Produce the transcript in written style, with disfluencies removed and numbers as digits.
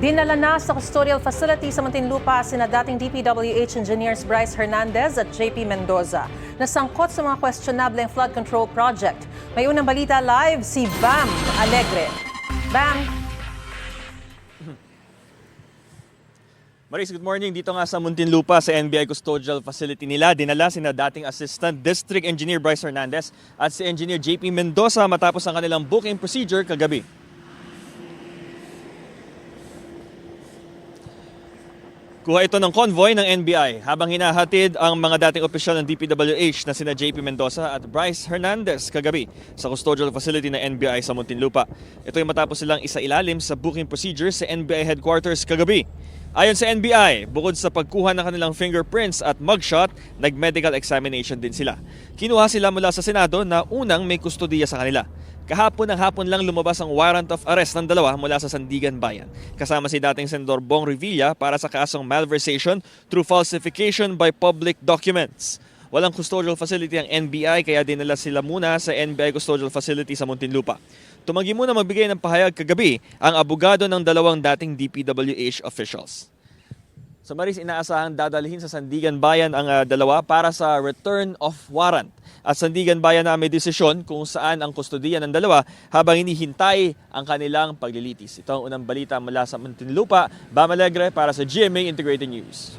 Dinala na sa custodial facility sa Muntinlupa sina dating DPWH engineers Bryce Hernandez at JP Mendoza na sangkot sa mga questionableng flood control project. May unang balita live si Bam Alegre. Bam! Maris, good morning. Dito nga sa Muntinlupa sa NBI Custodial Facility nila, dinala sina dating Assistant District Engineer Bryce Hernandez at si Engineer JP Mendoza matapos ang kanilang booking procedure kagabi. Kuha ito ng convoy ng NBI habang hinahatid ang mga dating opisyal ng DPWH na sina JP Mendoza at Bryce Hernandez kagabi sa custodial facility ng NBI sa Muntinlupa. Ito ay matapos silang isailalim sa booking procedure sa NBI headquarters kagabi. Ayon sa NBI, bukod sa pagkuha ng kanilang fingerprints at mugshot, nag-medical examination din sila. Kinuha sila mula sa Senado na unang may kustodiya sa kanila. Kahapon ng hapon lang lumabas ang warrant of arrest ng dalawa mula sa Sandigan Bayan. Kasama si dating Senador Bong Revilla para sa kasong malversation through falsification by public documents. Walang custodial facility ang NBI kaya dinala sila muna sa NBI Custodial Facility sa Muntinlupa. Tumanggi muna magbigay ng pahayag kagabi ang abogado ng dalawang dating DPWH officials. So Maris, inaasahang dadalhin sa Sandigan Bayan ang dalawa para sa return of warrant. At Sandigan Bayan na may desisyon kung saan ang kustodiya ng dalawa habang hinihintay ang kanilang paglilitis. Ito ang unang balita mula sa Muntinlupa. Bam Alegre para sa GMA Integrated News.